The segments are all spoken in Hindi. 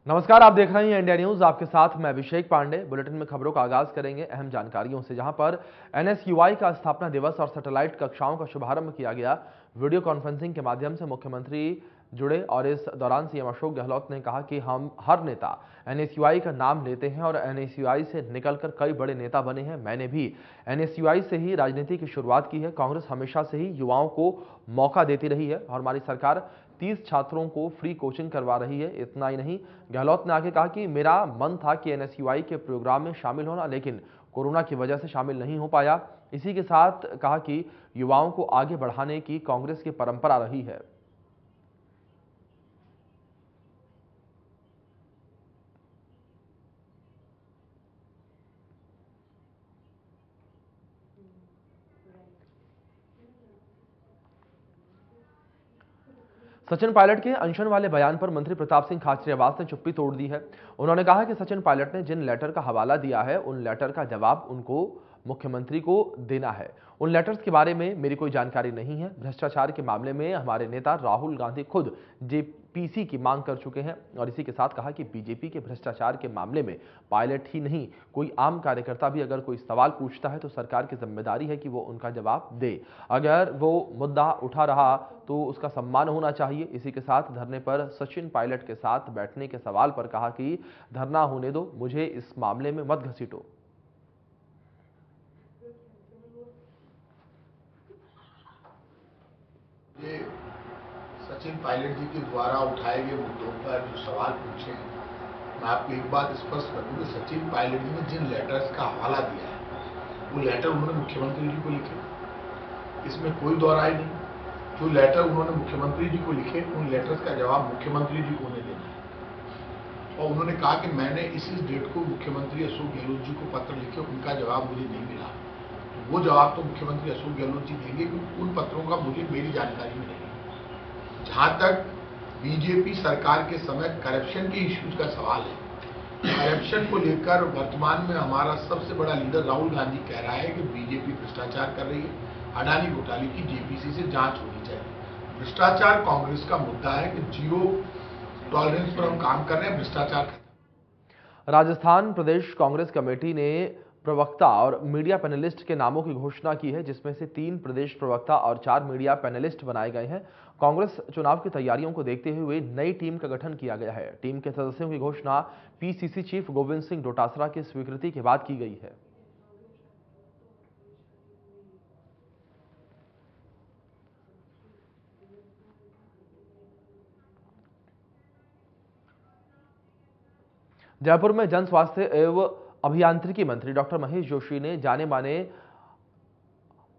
नमस्कार, आप देख रहे हैं इंडिया न्यूज। आपके साथ मैं अभिषेक पांडे। बुलेटिन में खबरों का आगाज करेंगे अहम जानकारियों से, जहां पर एनएसयूआई का स्थापना दिवस और सैटेलाइट कक्षाओं का शुभारंभ किया गया। वीडियो कॉन्फ्रेंसिंग के माध्यम से मुख्यमंत्री जुड़े और इस दौरान सीएम अशोक गहलोत ने कहा कि हम हर नेता एनएसयूआई का नाम लेते हैं और एनएसयूआई से निकलकर कई बड़े नेता बने हैं। मैंने भी एनएसयूआई से ही राजनीति की शुरुआत की है। कांग्रेस हमेशा से ही युवाओं को मौका देती रही है और हमारी सरकार 30 छात्रों को फ्री कोचिंग करवा रही है। इतना ही नहीं, गहलोत ने आगे कहा कि मेरा मन था कि एनएसयूआई के प्रोग्राम में शामिल होना, लेकिन कोरोना की वजह से शामिल नहीं हो पाया। इसी के साथ कहा कि युवाओं को आगे बढ़ाने की कांग्रेस की परंपरा रही है। सचिन पायलट के अनशन वाले बयान पर मंत्री प्रताप सिंह खाचरियावास ने चुप्पी तोड़ दी है। उन्होंने कहा कि सचिन पायलट ने जिन लेटर का हवाला दिया है, उन लेटर का जवाब उनको मुख्यमंत्री को देना है। उन लेटर्स के बारे में मेरी कोई जानकारी नहीं है। भ्रष्टाचार के मामले में हमारे नेता राहुल गांधी खुद जेपीसी की मांग कर चुके हैं। और इसी के साथ कहा कि बीजेपी के भ्रष्टाचार के मामले में पायलट ही नहीं, कोई आम कार्यकर्ता भी अगर कोई सवाल पूछता है तो सरकार की जिम्मेदारी है कि वो उनका जवाब दे। अगर वो मुद्दा उठा रहा तो उसका सम्मान होना चाहिए। इसी के साथ धरने पर सचिन पायलट के साथ बैठने के सवाल पर कहा कि धरना होने दो, मुझे इस मामले में मत घसीटो। ये सचिन पायलट जी के द्वारा उठाए गए मुद्दों पर जो सवाल पूछे हैं, मैं आपको एक बात स्पष्ट कर दूं कि सचिन पायलट जी ने जिन लेटर्स का हवाला दिया है, वो लेटर उन्होंने मुख्यमंत्री जी को लिखे, इसमें कोई दो राय नहीं। जो लेटर उन्होंने मुख्यमंत्री जी को लिखे, उन लेटर्स का जवाब मुख्यमंत्री जी को उन्हें देना है। और उन्होंने कहा कि मैंने इस डेट को मुख्यमंत्री अशोक गहलोत जी को पत्र लिखे, उनका जवाब मुझे नहीं मिला। तो वो जवाब तो मुख्यमंत्री अशोक गहलोत जी देंगे, क्योंकि उन पत्रों का मुझे मेरी जानकारी में नहीं। जहां तक बीजेपी सरकार के समय करप्शन के इश्यूज का सवाल है, करप्शन को लेकर वर्तमान में हमारा सबसे बड़ा लीडर राहुल गांधी कह रहा है कि बीजेपी भ्रष्टाचार कर रही है। अडानी घोटाले की जेपीसी से जांच होनी चाहिए। भ्रष्टाचार कांग्रेस का मुद्दा है कि जीरो टॉलरेंस पर हम काम कर रहे हैं, भ्रष्टाचार। राजस्थान प्रदेश कांग्रेस कमेटी ने प्रवक्ता और मीडिया पैनलिस्ट के नामों की घोषणा की है, जिसमें से 3 प्रदेश प्रवक्ता और 4 मीडिया पैनलिस्ट बनाए गए हैं। कांग्रेस चुनाव की तैयारियों को देखते हुए नई टीम का गठन किया गया है। टीम के सदस्यों की घोषणा पीसीसी चीफ गोविंद सिंह डोटासरा की स्वीकृति के बाद की गई है। जयपुर में जन स्वास्थ्य एवं अभियांत्रिकी मंत्री डॉक्टर महेश जोशी ने जाने माने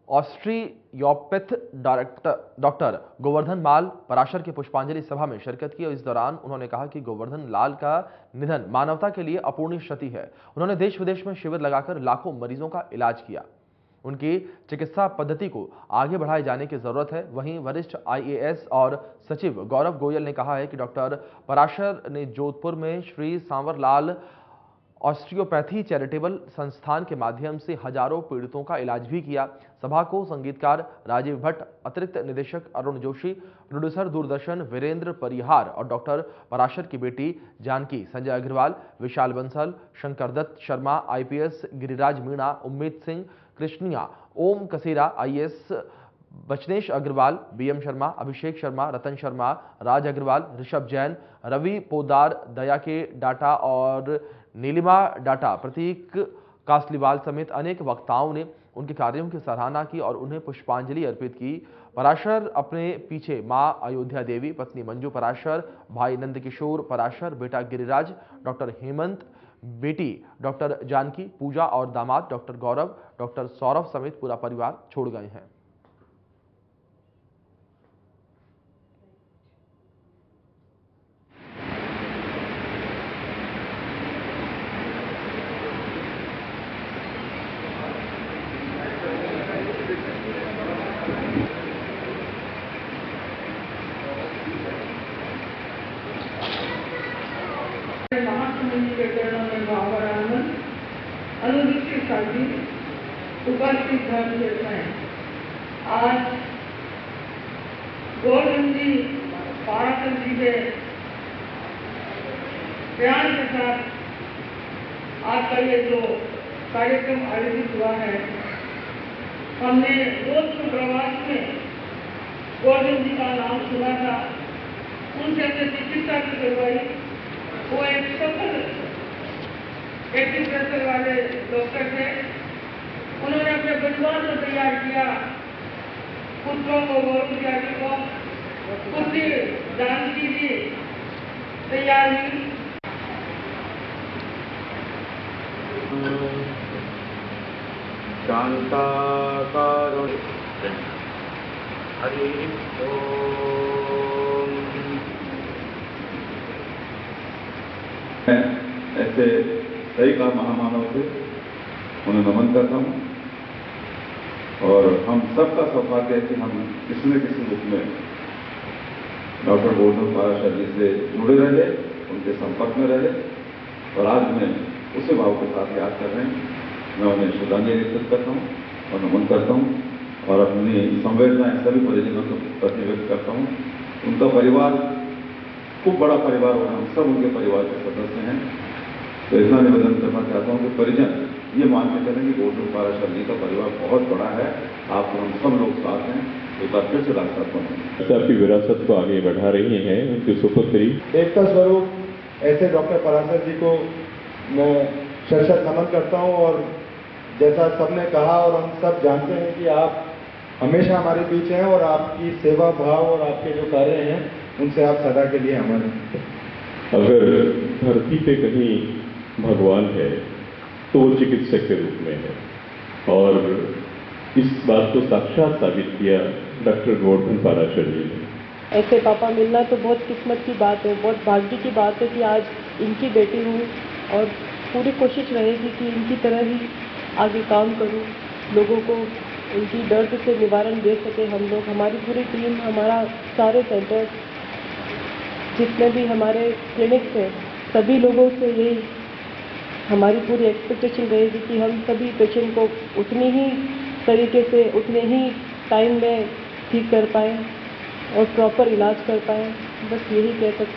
ऑस्ट्रियोपैथ डॉक्टर गोवर्धन लाल पराशर की पुष्पांजलि सभा में शिरकत की और इस दौरान उन्होंने कहा कि गोवर्धन लाल का निधन मानवता के लिए अपूर्णीय क्षति है। उन्होंने देश विदेश में शिविर लगाकर लाखों मरीजों का इलाज किया। उनकी चिकित्सा पद्धति को आगे बढ़ाए जाने की जरूरत है। वहीं वरिष्ठ आईएएस और सचिव गौरव गोयल ने कहा है कि डॉक्टर पराशर ने जोधपुर में श्री सांवरलाल ऑस्टियोपैथी चैरिटेबल संस्थान के माध्यम से हजारों पीड़ितों का इलाज भी किया। सभा को संगीतकार राजीव भट्ट, अतिरिक्त निदेशक अरुण जोशी, प्रोड्यूसर दूरदर्शन वीरेंद्र परिहार और डॉक्टर पराशर की बेटी जानकी, संजय अग्रवाल, विशाल बंसल, शंकर दत्त शर्मा, आईपीएस गिरिराज मीणा, उम्मीद सिंह कृष्णिया, ओम कसेरा, आईएएस बचनेश अग्रवाल, बीएम शर्मा, अभिषेक शर्मा, रतन शर्मा, राज अग्रवाल, ऋषभ जैन, रवि पोदार, दया के डाटा और नीलिमा डाटा, प्रतीक कासलीवाल समेत अनेक वक्ताओं ने उनके कार्यों की सराहना की और उन्हें पुष्पांजलि अर्पित की। पराशर अपने पीछे मां अयोध्या देवी, पत्नी मंजू पराशर, भाई नंदकिशोर पराशर, बेटा गिरिराज, डॉक्टर हेमंत, बेटी डॉक्टर जानकी, पूजा और दामाद डॉक्टर गौरव, डॉक्टर सौरभ समेत पूरा परिवार छोड़ गए हैं। उपस्थित धर्म आज गोविंद जी पाराकर जी के प्यार के साथ आज का ये जो कार्यक्रम आयोजित हुआ है, हमने दोस्त प्रवास में गोवर्धन जी का नाम सुना था, उनसे हमने चिकित्सा भी करवाई। वो एक सफल एग्रीकल्चर वाले डॉक्टर थे। उन्होंने अपने परिवार को तैयार किया, पुत्रों को गोवर्धन को पुत्री जानकी जी तैयार हुई। शांताकारो हरि ओम। ऐसे कई का महामानव थे, उन्हें नमन करता हूँ और हम सबका सौभाग्य है कि हम किसी न किसी रूप में डॉक्टर गोवर्धन पाराशर जी से जुड़े रहे, उनके संपर्क में रहे और आज मैं उसी भाव के साथ याद कर रहे हैं। मैं उन्हें श्रद्धांजलि अर्पित करता हूँ और नमन करता हूँ और अपनी संवेदनाएं सभी परिजनों को प्रति व्यक्त करता हूँ। उनका परिवार खूब बड़ा परिवार और हम सब उनके परिवार के सदस्य हैं। तो इतना निवेदन करना चाहता हूँ कि परिजन ये मान के चलें कि गोवर्धन पाराशर जी का परिवार बहुत बड़ा है, आप हम सब लोग साथ हैं। एक बार फिर से रास्ता आपकी विरासत को आगे बढ़ा रही हैं, उनकी सुपुत्री एकता स्वरूप ऐसे डॉक्टर पाराशर जी को मैं शत नमन करता हूं और जैसा सबने कहा और हम सब जानते हैं कि आप हमेशा हमारे बीच हैं और आपकी सेवा भाव और आपके जो कार्य हैं उनसे आप सदा के लिए अमर हैं। अगर धरती पे कहीं भगवान है तो वो चिकित्सक के रूप में है और इस बात को साक्षात साबित किया डॉक्टर गोवर्धन पाराशर जी ने। ऐसे पापा मिलना तो बहुत किस्मत की बात है, बहुत भाग्य की बात है कि आज इनकी बेटी हूँ और पूरी कोशिश रहेगी कि इनकी तरह ही आगे काम करूँ, लोगों को इनकी दर्द से निवारण दे सके हम लोग। हमारी पूरी टीम, हमारा सारे सेंटर, जितने भी हमारे क्लिनिक्स हैं, सभी लोगों से यही हमारी पूरी एक्सपेक्टेशन रहेगी कि हम सभी पेशेंट को उतनी ही तरीके से, उतने ही टाइम में ठीक कर पाएँ और प्रॉपर इलाज कर पाएँ। बस यही कह सकते हैं।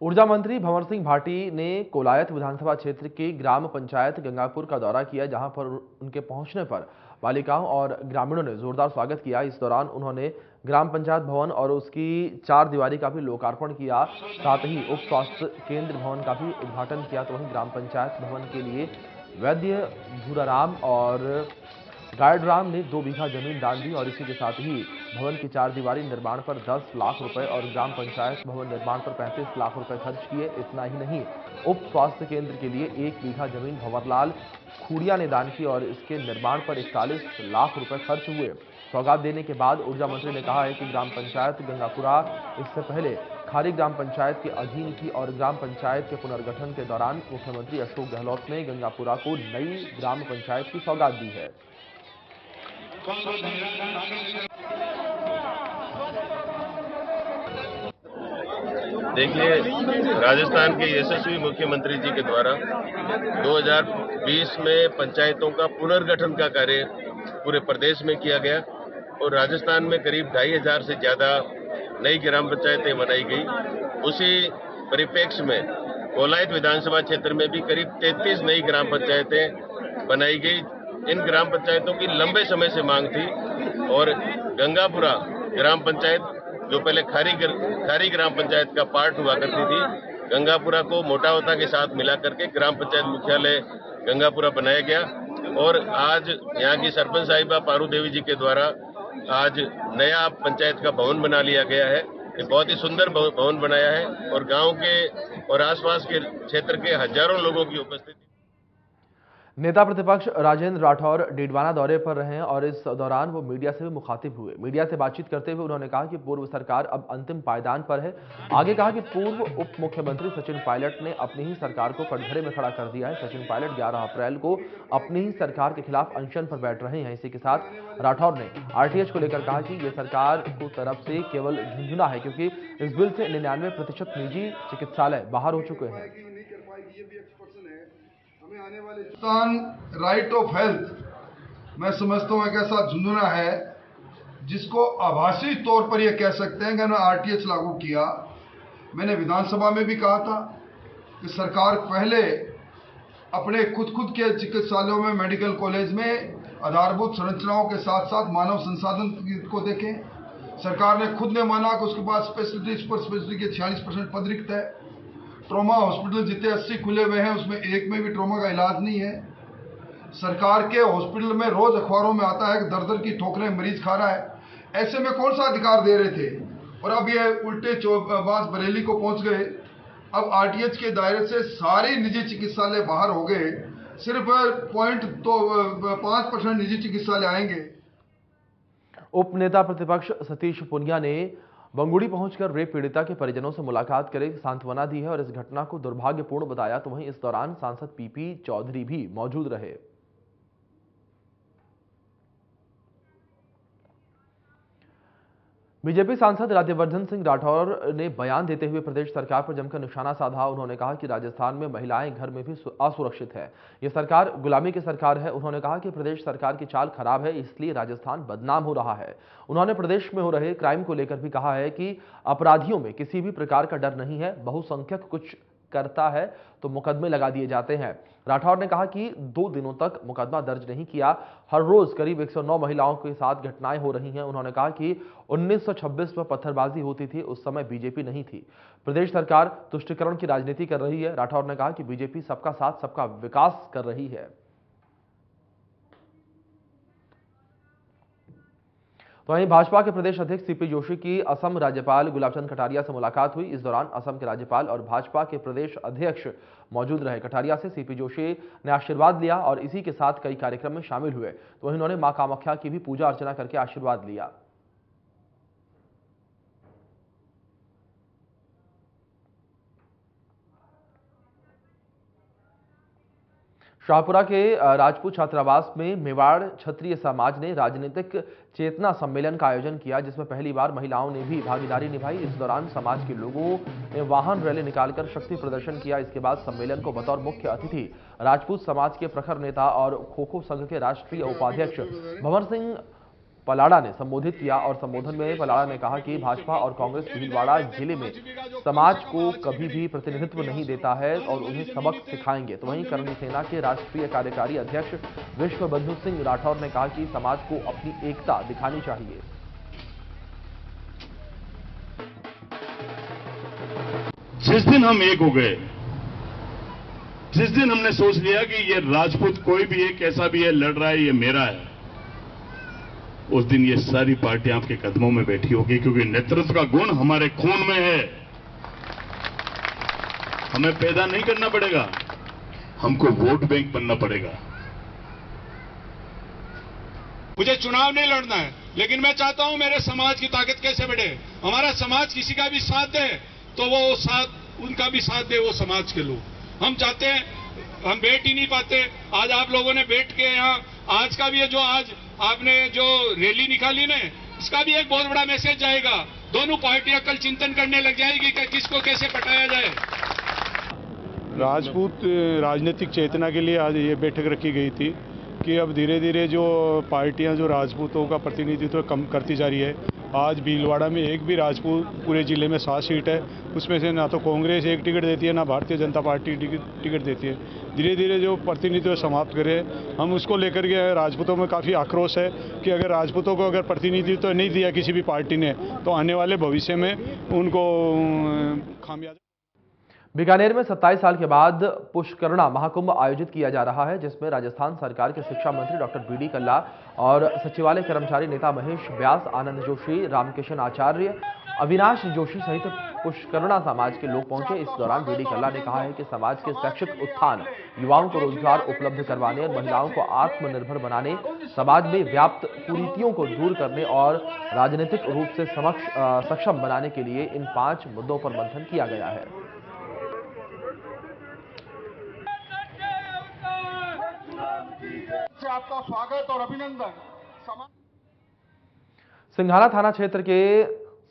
ऊर्जा मंत्री भंवर सिंह भाटी ने कोलायत विधानसभा क्षेत्र की ग्राम पंचायत गंगापुर का दौरा किया, जहां पर उनके पहुंचने पर बालिकाओं और ग्रामीणों ने जोरदार स्वागत किया। इस दौरान उन्होंने ग्राम पंचायत भवन और उसकी 4 दीवारी का भी लोकार्पण किया, साथ ही उप स्वास्थ्य केंद्र भवन का भी उद्घाटन किया। तो वहीं ग्राम पंचायत भवन के लिए वैद्य भूराराम और गाइडराम ने 2 बीघा जमीन दान दी और इसी के साथ ही भवन की 4 दीवारी निर्माण पर 10 लाख रुपए और ग्राम पंचायत भवन निर्माण पर 35 लाख रुपए खर्च किए। इतना ही नहीं, उप स्वास्थ्य केंद्र के लिए 1 बीघा जमीन भंवरलाल खूड़िया ने दान की और इसके निर्माण पर 41 लाख रुपए खर्च हुए। सौगात देने के बाद ऊर्जा मंत्री ने कहा है कि ग्राम पंचायत गंगापुरा इससे पहले खारी ग्राम पंचायत के अधीन थी और ग्राम पंचायत के पुनर्गठन के दौरान मुख्यमंत्री अशोक गहलोत ने गंगापुरा को नई ग्राम पंचायत की सौगात दी है। देखिए, राजस्थान के यशस्वी मुख्यमंत्री जी के द्वारा 2020 में पंचायतों का पुनर्गठन का कार्य पूरे प्रदेश में किया गया और राजस्थान में करीब 2500 से ज्यादा नई ग्राम पंचायतें बनाई गई। उसी परिप्रेक्ष्य में कोलायत विधानसभा क्षेत्र में भी करीब 33 नई ग्राम पंचायतें बनाई गई। इन ग्राम पंचायतों की लंबे समय से मांग थी और गंगापुरा ग्राम पंचायत, जो पहले खारी ग्राम पंचायत का पार्ट हुआ करती थी, गंगापुरा को मोटावता के साथ मिला करके ग्राम पंचायत मुख्यालय गंगापुरा बनाया गया और आज यहाँ की सरपंच साहिबा पारू देवी जी के द्वारा आज नया पंचायत का भवन बना लिया गया है। ये बहुत ही सुंदर भवन बनाया है और गांव के और आसपास के क्षेत्र के हजारों लोगों की उपस्थिति। नेता प्रतिपक्ष राजेंद्र राठौर डीडवाना दौरे पर रहे और इस दौरान वो मीडिया से भी मुखातिब हुए। मीडिया से बातचीत करते हुए उन्होंने कहा कि पूर्व सरकार अब अंतिम पायदान पर है। आगे कहा कि पूर्व उप मुख्यमंत्री सचिन पायलट ने अपनी ही सरकार को कटघरे में खड़ा कर दिया है। सचिन पायलट 11 अप्रैल को अपनी ही सरकार के खिलाफ अनशन पर बैठ रहे हैं। इसी के साथ राठौर ने आरटीएच को लेकर कहा कि ये सरकार को तरफ से केवल झुंझुना है, क्योंकि इस बिल से 99% निजी चिकित्सालय बाहर हो चुके हैं। राइट ऑफ हेल्थ मैं समझता हूँ एक ऐसा झुंझुना है जिसको आभासी तौर पर यह कह सकते हैं कि उन्होंने आरटीएच लागू किया। मैंने विधानसभा में भी कहा था कि सरकार पहले अपने खुद के चिकित्सालयों में, मेडिकल कॉलेज में आधारभूत संरचनाओं के साथ साथ मानव संसाधन को देखें। सरकार ने खुद ने माना कि उसके पास स्पेशलिटी, सुपर स्पेशलिटी के 46% पद रिक्त है। ट्रॉमा हॉस्पिटल जितने 80 खुले हुए हैं उसमें एक में भी ट्रॉमा का इलाज नहीं है। सरकार के हॉस्पिटल में रोज अखबारों में आता है कि दर की ठोकरें मरीज खा रहा है। ऐसे में कौन सा अधिकार दे रहे थे? और अब ये उल्टे बात बरेली को पहुंच गए। अब आरटीएच के दायरे से सारे निजी चिकित्सालय बाहर हो गए, सिर्फ 5% निजी चिकित्सालय आएंगे। उप नेता प्रतिपक्ष सतीश पुनिया ने बंगुड़ी पहुंचकर रेप पीड़िता के परिजनों से मुलाकात कर सांत्वना दी है और इस घटना को दुर्भाग्यपूर्ण बताया। तो वहीं इस दौरान सांसद पीपी चौधरी भी मौजूद रहे। बीजेपी सांसद राज्यवर्धन सिंह राठौर ने बयान देते हुए प्रदेश सरकार पर जमकर निशाना साधा। उन्होंने कहा कि राजस्थान में महिलाएं घर में भी असुरक्षित है। यह सरकार गुलामी की सरकार है। उन्होंने कहा कि प्रदेश सरकार की चाल खराब है, इसलिए राजस्थान बदनाम हो रहा है। उन्होंने प्रदेश में हो रहे क्राइम को लेकर भी कहा है कि अपराधियों में किसी भी प्रकार का डर नहीं है। बहुसंख्यक कुछ करता है तो मुकदमे लगा दिए जाते हैं। राठौर ने कहा कि 2 दिनों तक मुकदमा दर्ज नहीं किया। हर रोज करीब 109 महिलाओं के साथ घटनाएं हो रही हैं। उन्होंने कहा कि 1926 में पत्थरबाजी होती थी, उस समय बीजेपी नहीं थी। प्रदेश सरकार तुष्टीकरण की राजनीति कर रही है। राठौर ने कहा कि बीजेपी सबका साथ सबका विकास कर रही है। तो वहीं भाजपा के प्रदेश अध्यक्ष सीपी जोशी की असम राज्यपाल गुलाबचंद कटारिया से मुलाकात हुई। इस दौरान असम के राज्यपाल और भाजपा के प्रदेश अध्यक्ष मौजूद रहे। कटारिया से सीपी जोशी ने आशीर्वाद लिया और इसी के साथ कई कार्यक्रम में शामिल हुए। तो वहीं उन्होंने मां कामाख्या की भी पूजा अर्चना करके आशीर्वाद लिया। शाहपुरा के राजपूत छात्रावास में मेवाड़ क्षत्रिय समाज ने राजनीतिक चेतना सम्मेलन का आयोजन किया, जिसमें पहली बार महिलाओं ने भी भागीदारी निभाई। इस दौरान समाज के लोगों ने वाहन रैली निकालकर शक्ति प्रदर्शन किया। इसके बाद सम्मेलन को बतौर मुख्य अतिथि राजपूत समाज के प्रखर नेता और खो-खो संघ के राष्ट्रीय उपाध्यक्ष भंवर सिंह पलाड़ा ने संबोधित किया और संबोधन में पलाड़ा ने कहा कि भाजपा और कांग्रेस भीलवाड़ा जिले में समाज को कभी भी प्रतिनिधित्व नहीं देता है और उन्हें सबक सिखाएंगे। तो वहीं करणी सेना के राष्ट्रीय कार्यकारी अध्यक्ष विश्वबंधु सिंह राठौर ने कहा कि समाज को अपनी एकता दिखानी चाहिए। जिस दिन हम एक हो गए, जिस दिन हमने सोच लिया कि ये राजपूत कोई भी है, कैसा भी है, लड़ रहा है, ये मेरा है, उस दिन ये सारी पार्टियां आपके कदमों में बैठी होगी, क्योंकि नेतृत्व का गुण हमारे खून में है। हमें पैदा नहीं करना पड़ेगा, हमको वोट बैंक बनना पड़ेगा। मुझे चुनाव नहीं लड़ना है, लेकिन मैं चाहता हूं मेरे समाज की ताकत कैसे बढ़े। हमारा समाज किसी का भी साथ दे तो वो साथ, उनका भी साथ दे वो समाज के लोग। हम चाहते हैं, हम बैठ ही नहीं पाते। आज आप लोगों ने बैठ के यहाँ, आज का भी है जो आज आपने जो रैली निकाली ना, इसका भी एक बहुत बड़ा मैसेज जाएगा। दोनों पार्टियां कल चिंतन करने लग जाएगी कि किसको कैसे पटाया जाए। राजपूत राजनीतिक चेतना के लिए आज ये बैठक रखी गई थी कि अब धीरे धीरे जो पार्टियां जो राजपूतों का प्रतिनिधित्व कम करती जा रही है। आज भीलवाड़ा में एक भी राजपूत, पूरे जिले में 7 सीट है, उसमें से ना तो कांग्रेस एक टिकट देती है, ना भारतीय जनता पार्टी टिकट देती है। धीरे धीरे जो प्रतिनिधित्व समाप्त करे, हम उसको लेकर के राजपूतों में काफ़ी आक्रोश है कि अगर राजपूतों को अगर प्रतिनिधित्व नहीं दिया किसी भी पार्टी ने, तो आने वाले भविष्य में उनको खामियाजा। बीकानेर में 27 साल के बाद पुष्करणा महाकुंभ आयोजित किया जा रहा है, जिसमें राजस्थान सरकार के शिक्षा मंत्री डॉक्टर बीडी कल्ला और सचिवालय कर्मचारी नेता महेश व्यास, आनंद जोशी, रामकिशन आचार्य, अविनाश जोशी सहित पुष्करणा समाज के लोग पहुंचे। इस दौरान बीडी कल्ला ने कहा है कि समाज के शैक्षिक उत्थान, युवाओं को रोजगार उपलब्ध करवाने और महिलाओं को आत्मनिर्भर बनाने, समाज में व्याप्त कुरीतियों को दूर करने और राजनीतिक रूप से सक्षम बनाने के लिए इन 5 मुद्दों पर मंथन किया गया है। आपका स्वागत और अभिनंदन। सिंघाना थाना क्षेत्र के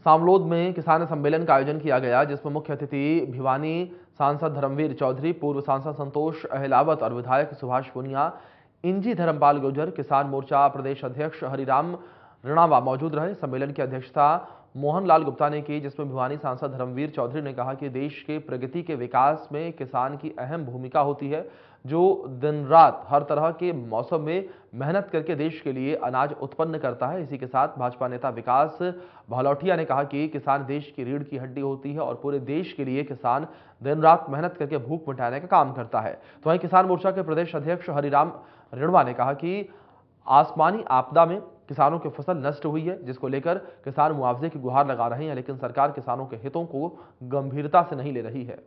सामलोद में किसान सम्मेलन का आयोजन किया गया, जिसमें मुख्य अतिथि भिवानी सांसद धर्मवीर चौधरी, पूर्व सांसद संतोष अहलावत और विधायक सुभाष पुनिया, इंजी धर्मपाल गुर्जर, किसान मोर्चा प्रदेश अध्यक्ष हरिराम रणवा मौजूद रहे। सम्मेलन की अध्यक्षता मोहनलाल गुप्ता ने की, जिसमें भिवानी सांसद धर्मवीर चौधरी ने कहा कि देश के प्रगति के विकास में किसान की अहम भूमिका होती है, जो दिन रात हर तरह के मौसम में मेहनत करके देश के लिए अनाज उत्पन्न करता है। इसी के साथ भाजपा नेता विकास भालौठिया ने कहा कि किसान देश की रीढ़ की हड्डी होती है और पूरे देश के लिए किसान दिन रात मेहनत करके भूख मिटाने का काम करता है। तो वहीं किसान मोर्चा के प्रदेश अध्यक्ष हरिराम रणवा ने कहा कि आसमानी आपदा में किसानों की फसल नष्ट हुई है, जिसको लेकर किसान मुआवजे की गुहार लगा रहे हैं, लेकिन सरकार किसानों के हितों को गंभीरता से नहीं ले रही है।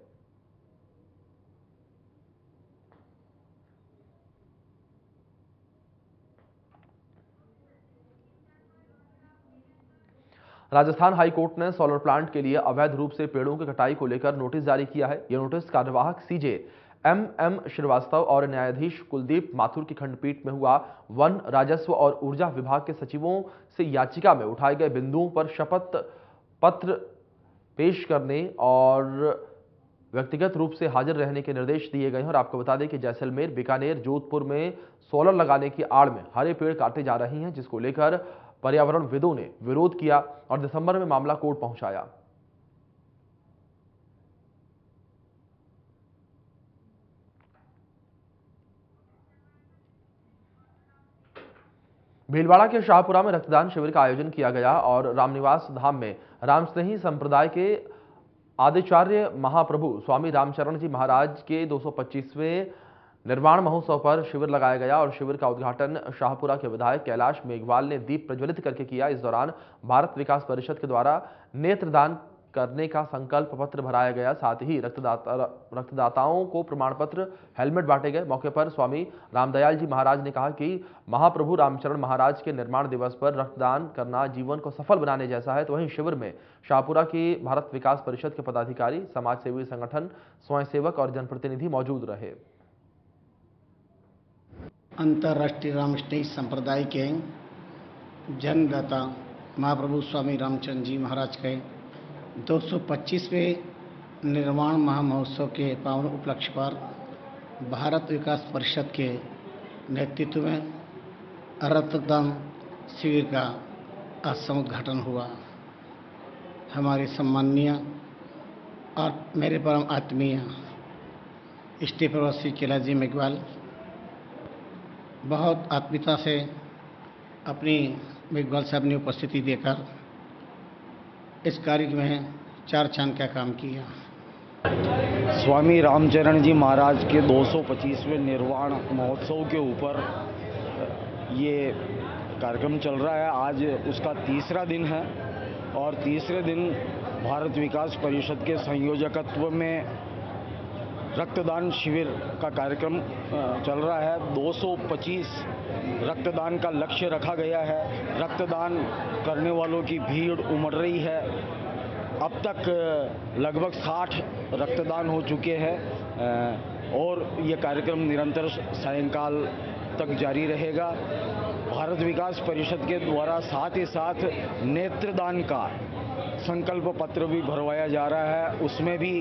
राजस्थान हाईकोर्ट ने सोलर प्लांट के लिए अवैध रूप से पेड़ों की कटाई को लेकर नोटिस जारी किया है। यह नोटिस कार्यवाहक सीजे एम श्रीवास्तव और न्यायाधीश कुलदीप माथुर की खंडपीठ में हुआ वन, राजस्व और ऊर्जा विभाग के सचिवों से याचिका में उठाए गए बिंदुओं पर शपथ पत्र पेश करने और व्यक्तिगत रूप से हाजिर रहने के निर्देश दिए गए हैं। और आपको बता दें कि जैसलमेर, बीकानेर, जोधपुर में सोलर लगाने की आड़ में हरे पेड़ काटे जा रहे हैं, जिसको लेकर पर्यावरणविदों ने विरोध किया और दिसंबर में मामला कोर्ट पहुंचाया। भीलवाड़ा के शाहपुरा में रक्तदान शिविर का आयोजन किया गया और रामनिवास धाम में रामस्नेही संप्रदाय के आदिचार्य महाप्रभु स्वामी रामचरण जी महाराज के 225वें निर्वाण महोत्सव पर शिविर लगाया गया और शिविर का उद्घाटन शाहपुरा के विधायक कैलाश मेघवाल ने दीप प्रज्वलित करके किया। इस दौरान भारत विकास परिषद के द्वारा नेत्रदान करने का संकल्प पत्र भराया गया। साथ ही रक्तदाताओं को प्रमाण पत्र, हेलमेट बांटे गए। मौके पर स्वामी रामदयाल जी महाराज ने कहा कि महाप्रभु रामचरण महाराज के निर्माण दिवस पर रक्तदान करना जीवन को सफल बनाने जैसा है। तो वहीं शिविर में शाहपुरा की भारत विकास परिषद के पदाधिकारी, समाजसेवी संगठन, स्वयंसेवक और जनप्रतिनिधि मौजूद रहे। अंतर्राष्ट्रीय रामस्नेही संप्रदाय के जन्मदाता महाप्रभु स्वामी रामचंद्र जी महाराज के 225वें निर्वाण महामहोत्सव के पावन उपलक्ष्य पर भारत विकास परिषद के नेतृत्व में रक्तदान शिविर का आज समुद्घाटन हुआ। हमारे सम्माननीय और मेरे परम आत्मीय स्टेट प्रवासी कैलाश जी मेघवाल बहुत आत्मीयता से अपनी मेघवाल साहब ने उपस्थिति देकर इस कार्य में चार चांद का काम किया। स्वामी रामचरण जी महाराज के 225वें निर्वाण महोत्सव के ऊपर ये कार्यक्रम चल रहा है। आज उसका तीसरा दिन है और तीसरे दिन भारत विकास परिषद के संयोजकत्व में रक्तदान शिविर का कार्यक्रम चल रहा है। 225 रक्तदान का लक्ष्य रखा गया है। रक्तदान करने वालों की भीड़ उमड़ रही है। अब तक लगभग 60 रक्तदान हो चुके हैं और ये कार्यक्रम निरंतर सायंकाल तक जारी रहेगा। भारत विकास परिषद के द्वारा साथ ही साथ नेत्रदान का संकल्प पत्र भी भरवाया जा रहा है। उसमें भी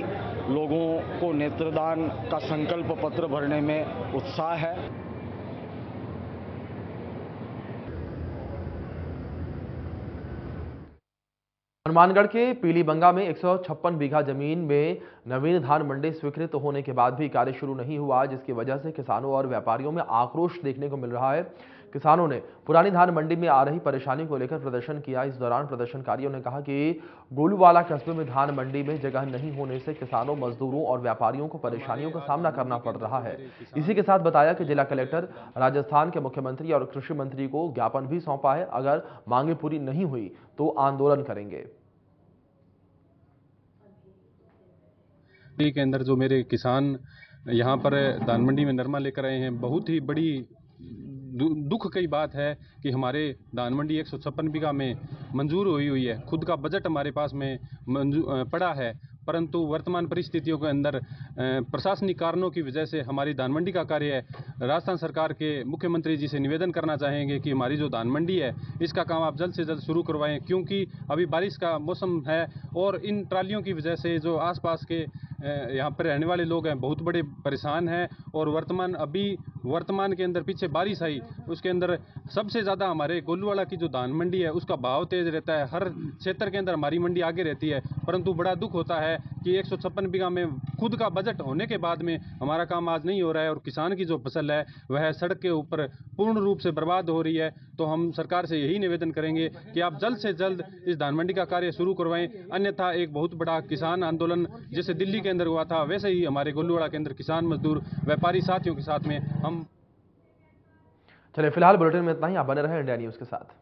लोगों को नेत्रदान का संकल्प पत्र भरने में उत्साह है। हनुमानगढ़ के पीलीबंगा में 156 बीघा जमीन में नवीन धान मंडी स्वीकृत होने के बाद भी कार्य शुरू नहीं हुआ, जिसकी वजह से किसानों और व्यापारियों में आक्रोश देखने को मिल रहा है। किसानों ने पुरानी धान मंडी में आ रही परेशानी को लेकर प्रदर्शन किया। इस दौरान प्रदर्शनकारियों ने कहा कि गोलूवाला कस्बे में धान मंडी में जगह नहीं होने से किसानों, मजदूरों और व्यापारियों को परेशानियों का सामना करना पड़ रहा है। इसी के साथ बताया कि जिला कलेक्टर राजस्थान के मुख्यमंत्री और कृषि मंत्री को ज्ञापन भी सौंपा है। अगर मांगे पूरी नहीं हुई तो आंदोलन करेंगे। के अंदर जो मेरे किसान यहाँ पर धान मंडी में नरमा लेकर आए हैं, बहुत ही बड़ी दुख की बात है कि हमारे धान मंडी 156 बीघा में मंजूर हुई है। खुद का बजट हमारे पास में पड़ा है, परंतु वर्तमान परिस्थितियों के अंदर प्रशासनिक कारणों की वजह से हमारी धान मंडी का कार्य राजस्थान सरकार के मुख्यमंत्री जी से निवेदन करना चाहेंगे कि हमारी जो धान मंडी है इसका काम आप जल्द से जल्द शुरू करवाएं, क्योंकि अभी बारिश का मौसम है और इन ट्रालियों की वजह से जो आसपास के यहाँ पर रहने वाले लोग हैं बहुत बड़े परेशान हैं। और वर्तमान अभी वर्तमान के अंदर पीछे बारिश आई, उसके अंदर सबसे ज़्यादा हमारे गोलूवाड़ा की जो धान मंडी है उसका भाव तेज रहता है। हर क्षेत्र के अंदर हमारी मंडी आगे रहती है, परंतु बड़ा दुख होता है कि 156 बीघा में खुद का बजट होने के बाद में हमारा काम आज नहीं हो रहा है और किसान की जो फसल है वह सड़क के ऊपर पूर्ण रूप से बर्बाद हो रही है। तो हम सरकार से यही निवेदन करेंगे कि आप जल्द से जल्द इस धान मंडी का कार्य शुरू करवाएं, अन्यथा एक बहुत बड़ा किसान आंदोलन जैसे दिल्ली के अंदर हुआ था वैसे ही हमारे गोलूवाड़ा के अंदर किसान, मजदूर, व्यापारी साथियों के साथ में हम। चलिए फिलहाल बुलेटिन में इतना ही। आप बने रहे इंडिया न्यूज के साथ।